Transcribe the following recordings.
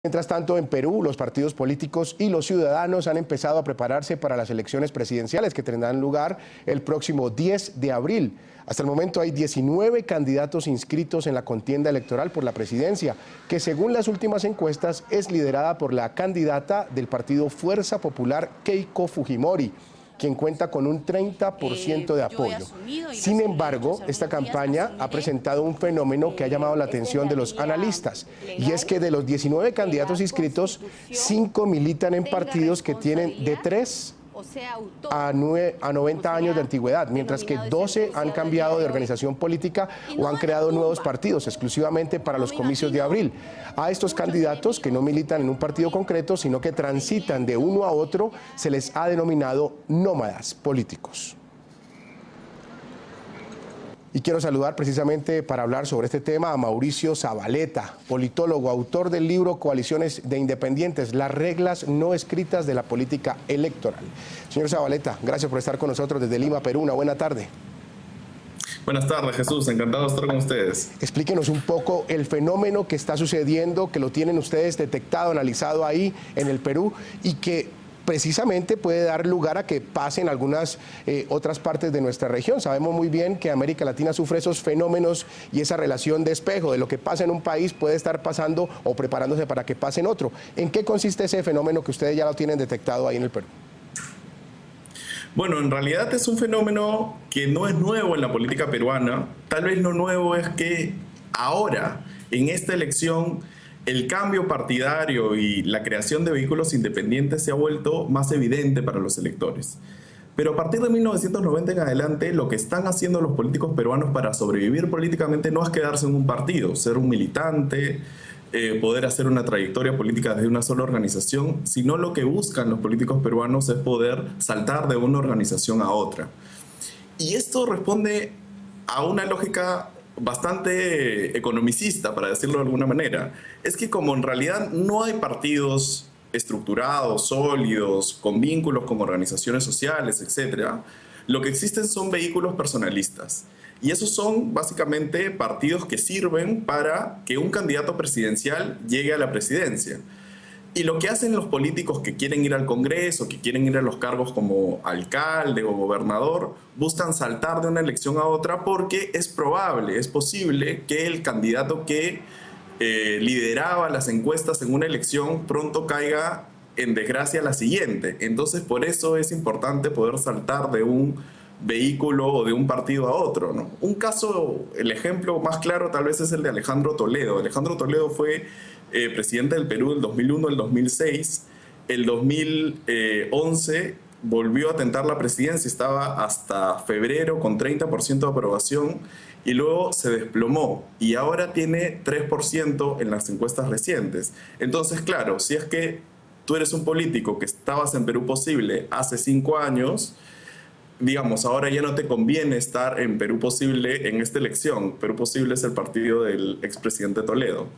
Mientras tanto, en Perú, los partidos políticos y los ciudadanos han empezado a prepararse para las elecciones presidenciales que tendrán lugar el próximo 10 de abril. Hasta el momento hay 19 candidatos inscritos en la contienda electoral por la presidencia, que según las últimas encuestas es liderada por la candidata del partido Fuerza Popular, Keiko Fujimori, quien cuenta con un 30% de apoyo. Sin embargo, esta campaña ha presentado un fenómeno que ha llamado la atención de los analistas, y es que de los 19 candidatos inscritos, 5 militan en partidos que tienen de 3 a 90 años de antigüedad, mientras que 12 han cambiado de organización política o han creado nuevos partidos exclusivamente para los comicios de abril. A estos candidatos que no militan en un partido concreto, sino que transitan de uno a otro, se les ha denominado nómadas políticos. Y quiero saludar precisamente para hablar sobre este tema a Mauricio Zavaleta, politólogo, autor del libro Coaliciones de Independientes, las reglas no escritas de la política electoral. Señor Zavaleta, gracias por estar con nosotros desde Lima, Perú. Una buena tarde. Buenas tardes, Jesús. Encantado de estar con ustedes. Explíquenos un poco el fenómeno que está sucediendo, que lo tienen ustedes detectado, analizado ahí en el Perú y que precisamente puede dar lugar a que pasen algunas otras partes de nuestra región. Sabemos muy bien que América Latina sufre esos fenómenos y esa relación de espejo, de lo que pasa en un país puede estar pasando o preparándose para que pase en otro. ¿En qué consiste ese fenómeno que ustedes ya lo tienen detectado ahí en el Perú? Bueno, en realidad es un fenómeno que no es nuevo en la política peruana. Tal vez lo nuevo es que ahora, en esta elección, el cambio partidario y la creación de vehículos independientes se ha vuelto más evidente para los electores. Pero a partir de 1990 en adelante, lo que están haciendo los políticos peruanos para sobrevivir políticamente no es quedarse en un partido, ser un militante, poder hacer una trayectoria política desde una sola organización, sino lo que buscan los políticos peruanos es poder saltar de una organización a otra. Y esto responde a una lógica bastante economicista, para decirlo de alguna manera. Es que como en realidad no hay partidos estructurados, sólidos, con vínculos con organizaciones sociales, etc., lo que existen son vehículos personalistas. Y esos son básicamente partidos que sirven para que un candidato presidencial llegue a la presidencia. Y lo que hacen los políticos que quieren ir al Congreso, que quieren ir a los cargos como alcalde o gobernador, buscan saltar de una elección a otra porque es probable, es posible que el candidato que lideraba las encuestas en una elección pronto caiga en desgracia la siguiente. Entonces, por eso es importante poder saltar de un vehículo o de un partido a otro, ¿no? Un caso, el ejemplo más claro tal vez es el de Alejandro Toledo. Alejandro Toledo fue presidente del Perú del 2001 al 2006. El 2011 volvió a tentar la presidencia, estaba hasta febrero con 30% de aprobación y luego se desplomó y ahora tiene 3% en las encuestas recientes. Entonces, claro, si es que tú eres un político que estabas en Perú Posible hace 5 años, digamos, ahora ya no te conviene estar en Perú Posible en esta elección. Perú Posible es el partido del expresidente Toledo.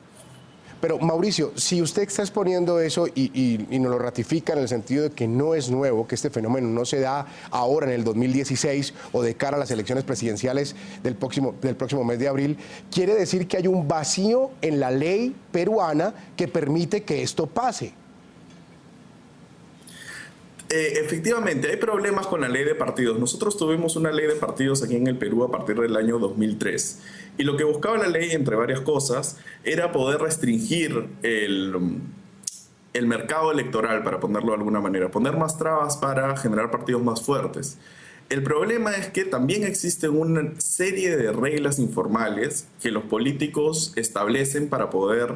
Pero Mauricio, si usted está exponiendo eso y nos lo ratifica en el sentido de que no es nuevo, que este fenómeno no se da ahora en el 2016 o de cara a las elecciones presidenciales del próximo mes de abril, quiere decir que hay un vacío en la ley peruana que permite que esto pase. Efectivamente, hay problemas con la ley de partidos. Nosotros tuvimos una ley de partidos aquí en el Perú a partir del año 2003. Y lo que buscaba la ley, entre varias cosas, era poder restringir el mercado electoral, para ponerlo de alguna manera, poner más trabas para generar partidos más fuertes. El problema es que también existen una serie de reglas informales que los políticos establecen para poder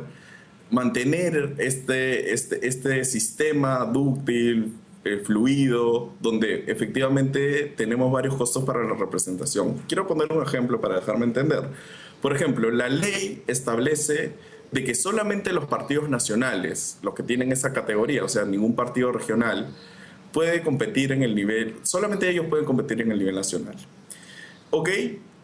mantener este sistema dúctil, fluido, donde efectivamente tenemos varios costos para la representación. Quiero poner un ejemplo para dejarme entender. Por ejemplo, la ley establece de que solamente los partidos nacionales, los que tienen esa categoría, o sea, ningún partido regional, puede competir en el nivel, solamente ellos pueden competir en el nivel nacional. ¿Ok?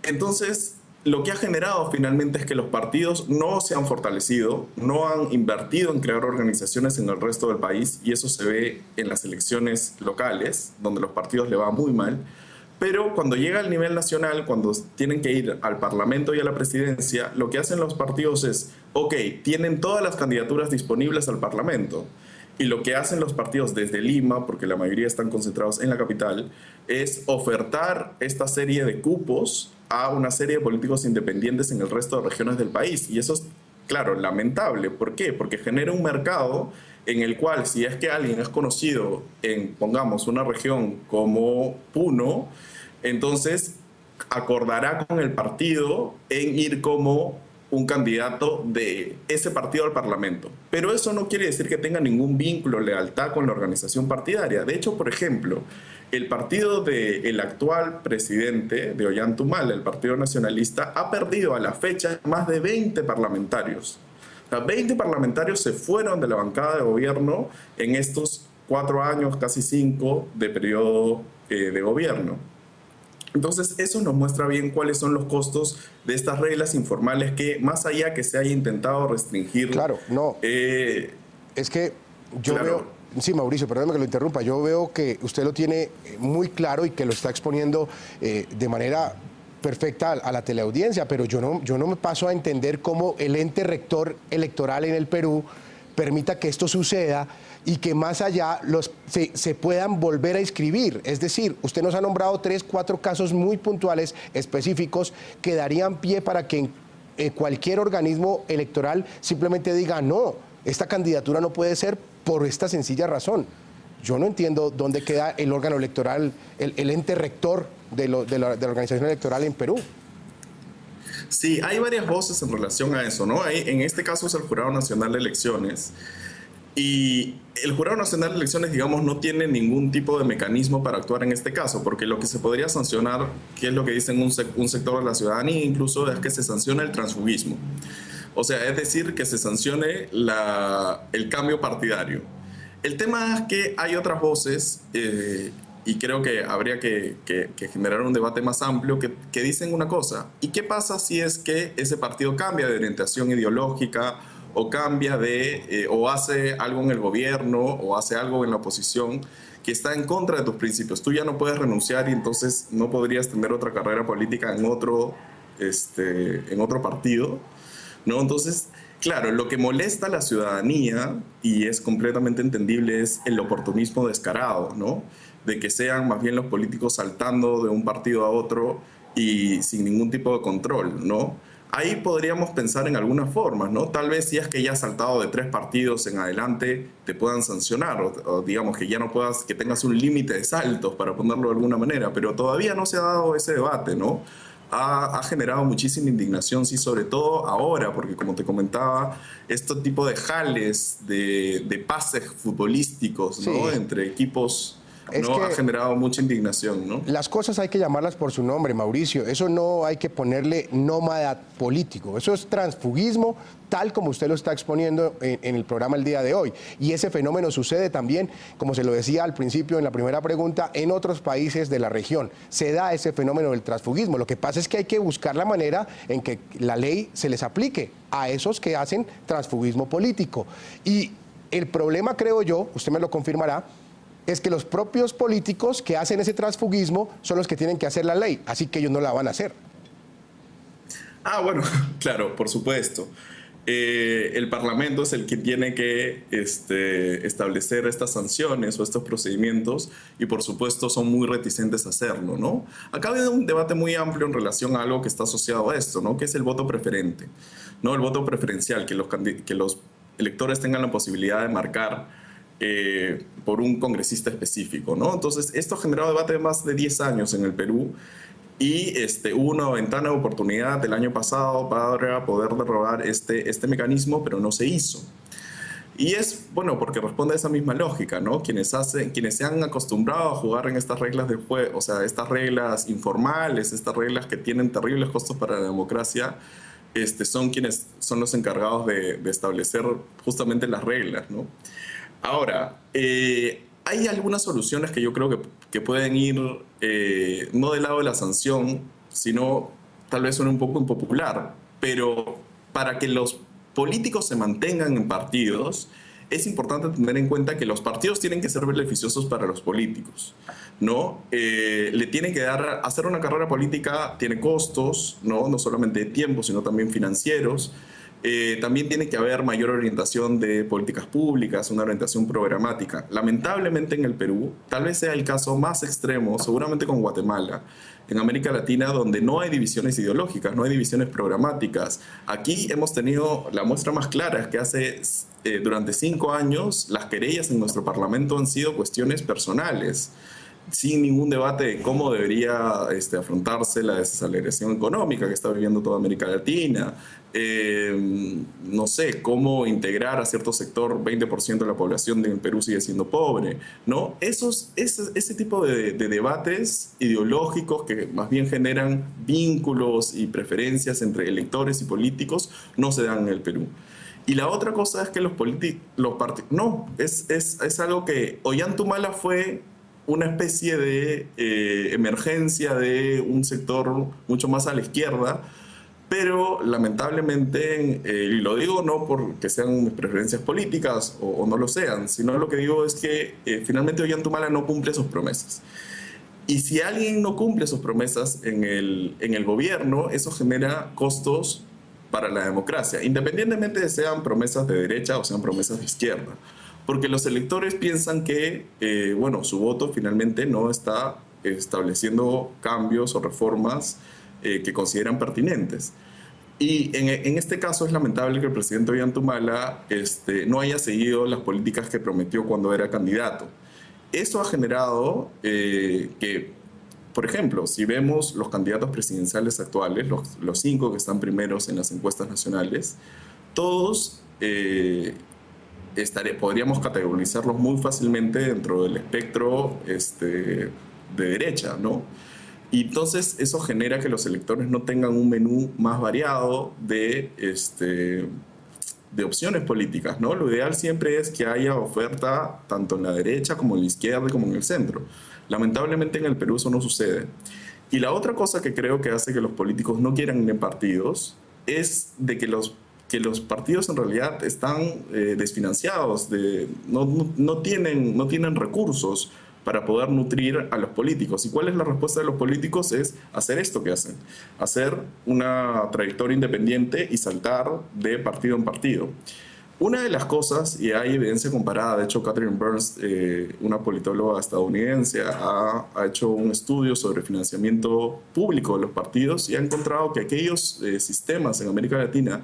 Entonces, lo que ha generado finalmente es que los partidos no se han fortalecido, no han invertido en crear organizaciones en el resto del país, y eso se ve en las elecciones locales, donde los partidos le va muy mal. Pero cuando llega al nivel nacional, cuando tienen que ir al Parlamento y a la presidencia, lo que hacen los partidos es ok, tienen todas las candidaturas disponibles al Parlamento. Y lo que hacen los partidos desde Lima, porque la mayoría están concentrados en la capital, es ofertar esta serie de cupos a una serie de políticos independientes en el resto de regiones del país. Y eso es, claro, lamentable. ¿Por qué? Porque genera un mercado en el cual, si es que alguien es conocido en, pongamos, una región como Puno, entonces acordará con el partido en ir como un candidato de ese partido al Parlamento. Pero eso no quiere decir que tenga ningún vínculo o lealtad con la organización partidaria. De hecho, por ejemplo, el partido del actual presidente de Ollantaytamala, el Partido Nacionalista, ha perdido a la fecha más de 20 parlamentarios. O sea, 20 parlamentarios se fueron de la bancada de gobierno en estos 4 años, casi 5, de periodo de gobierno. Entonces, eso nos muestra bien cuáles son los costos de estas reglas informales que, más allá que se haya intentado restringir... Claro, no. Es que yo claro. veo... Sí, Mauricio, perdóname que lo interrumpa. Yo veo que usted lo tiene muy claro y que lo está exponiendo de manera perfecta a la teleaudiencia, pero yo no me paso a entender cómo el ente rector electoral en el Perú permita que esto suceda y que más allá se puedan volver a inscribir. Es decir, usted nos ha nombrado 3, 4 casos muy puntuales, específicos, que darían pie para que cualquier organismo electoral simplemente diga no, esta candidatura no puede ser por esta sencilla razón. Yo no entiendo dónde queda el órgano electoral, el ente rector de la organización electoral en Perú. Sí, hay varias voces en relación a eso, ¿no? En este caso es el Jurado Nacional de Elecciones. Y el Jurado Nacional de Elecciones, digamos, no tiene ningún tipo de mecanismo para actuar en este caso, porque lo que se podría sancionar, que es lo que dicen un sector de la ciudadanía incluso, es que se sanciona el transfugismo. O sea, es decir, que se sancione el cambio partidario. El tema es que hay otras voces, y creo que habría que generar un debate más amplio, que dicen una cosa. ¿Y qué pasa si es que ese partido cambia de orientación ideológica o cambia o hace algo en el gobierno o hace algo en la oposición que está en contra de tus principios? Tú ya no puedes renunciar y entonces no podrías tener otra carrera política en otro partido, ¿no? Entonces, claro, lo que molesta a la ciudadanía, y es completamente entendible, es el oportunismo descarado, ¿no? De que sean más bien los políticos saltando de un partido a otro y sin ningún tipo de control, ¿no? Ahí podríamos pensar en algunas formas, ¿no? Tal vez si es que ya has saltado de 3 partidos en adelante, te puedan sancionar, o digamos que ya no puedas, que tengas un límite de saltos, para ponerlo de alguna manera, pero todavía no se ha dado ese debate, ¿no? Ha generado muchísima indignación, sí, sobre todo ahora, porque como te comentaba, este tipo de jales, de pases futbolísticos, ¿no? Sí. Entre equipos, Es ¿no? que Ha generado mucha indignación, ¿no? las cosas hay que llamarlas por su nombre, Mauricio. Eso no hay que ponerle nómada político. Eso es transfugismo, tal como usted lo está exponiendo en el programa el día de hoy. Y ese fenómeno sucede también, como se lo decía al principio en la primera pregunta, en otros países de la región. Se da ese fenómeno del transfugismo. Lo que pasa es que hay que buscar la manera en que la ley se les aplique a esos que hacen transfugismo político. Y el problema, creo yo, usted me lo confirmará, es que los propios políticos que hacen ese transfugismo son los que tienen que hacer la ley, así que ellos no la van a hacer. Bueno, claro, por supuesto. El Parlamento es el que tiene que establecer estas sanciones o estos procedimientos y por supuesto son muy reticentes a hacerlo, ¿no? Acá ha habido un debate muy amplio en relación a algo que está asociado a esto, ¿no? Que es el voto preferente, ¿no? El voto preferencial, que los electores tengan la posibilidad de marcar por un congresista específico, ¿no? Entonces, esto ha generado debate de más de 10 años en el Perú y hubo una ventana de oportunidad el año pasado para poder derrogar este mecanismo, pero no se hizo. Y es, bueno, porque responde a esa misma lógica, ¿no? Quienes se han acostumbrado a jugar en estas reglas del juego, o sea, estas reglas informales, estas reglas que tienen terribles costos para la democracia, son quienes son los encargados de establecer justamente las reglas, ¿no? Ahora, hay algunas soluciones que yo creo que pueden ir no del lado de la sanción, sino tal vez suene un poco impopular, pero para que los políticos se mantengan en partidos, es importante tener en cuenta que los partidos tienen que ser beneficiosos para los políticos, ¿no? Le tienen que hacer una carrera política tiene costos, ¿no? No solamente de tiempo, sino también financieros. También tiene que haber mayor orientación de políticas públicas, una orientación programática. Lamentablemente en el Perú, tal vez sea el caso más extremo, seguramente con Guatemala, en América Latina, donde no hay divisiones ideológicas, no hay divisiones programáticas. Aquí hemos tenido la muestra más clara, es que durante 5 años las querellas en nuestro Parlamento han sido cuestiones personales, sin ningún debate de cómo debería afrontarse la desaceleración económica que está viviendo toda América Latina. No sé, cómo integrar a cierto sector, 20% de la población del Perú sigue siendo pobre, ¿no? Ese tipo de debates ideológicos que más bien generan vínculos y preferencias entre electores y políticos no se dan en el Perú. Y la otra cosa es que los partidos... No, es algo que Ollantaytamala fue una especie de emergencia de un sector mucho más a la izquierda, pero lamentablemente, y lo digo no porque sean mis preferencias políticas o no lo sean, sino lo que digo es que finalmente Ollantaytamala no cumple sus promesas. Y si alguien no cumple sus promesas en el gobierno, eso genera costos para la democracia, independientemente de sean promesas de derecha o sean promesas de izquierda. Porque los electores piensan que, bueno, su voto finalmente no está estableciendo cambios o reformas que consideran pertinentes. Y en este caso es lamentable que el presidente Ollantaytamala no haya seguido las políticas que prometió cuando era candidato. Eso ha generado que, por ejemplo, si vemos los candidatos presidenciales actuales, los 5 que están primeros en las encuestas nacionales, todos podríamos categorizarlos muy fácilmente dentro del espectro de derecha, ¿no? Y entonces eso genera que los electores no tengan un menú más variado de opciones políticas, ¿no? Lo ideal siempre es que haya oferta tanto en la derecha como en la izquierda como en el centro. Lamentablemente en el Perú eso no sucede. Y la otra cosa que creo que hace que los políticos no quieran ir en partidos es de que los partidos en realidad están desfinanciados, no tienen recursos para poder nutrir a los políticos. ¿Y cuál es la respuesta de los políticos? Es hacer esto que hacen, hacer una trayectoria independiente y saltar de partido en partido. Una de las cosas, y hay evidencia comparada, de hecho Catherine Burns, una politóloga estadounidense, ha hecho un estudio sobre financiamiento público de los partidos y ha encontrado que aquellos sistemas en América Latina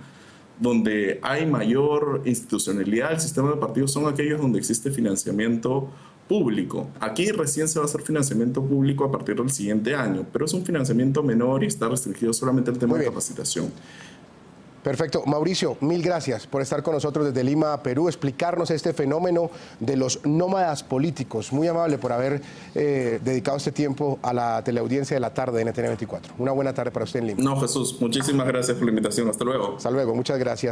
donde hay mayor institucionalidad del sistema de partidos son aquellos donde existe financiamiento público. Aquí recién se va a hacer financiamiento público a partir del siguiente año, pero es un financiamiento menor y está restringido solamente al tema de capacitación. Perfecto. Mauricio, mil gracias por estar con nosotros desde Lima, Perú, explicarnos este fenómeno de los nómadas políticos. Muy amable por haber dedicado este tiempo a la teleaudiencia de la tarde de NTN 24. Una buena tarde para usted en Lima. No, Jesús, muchísimas gracias por la invitación. Hasta luego. Hasta luego, muchas gracias.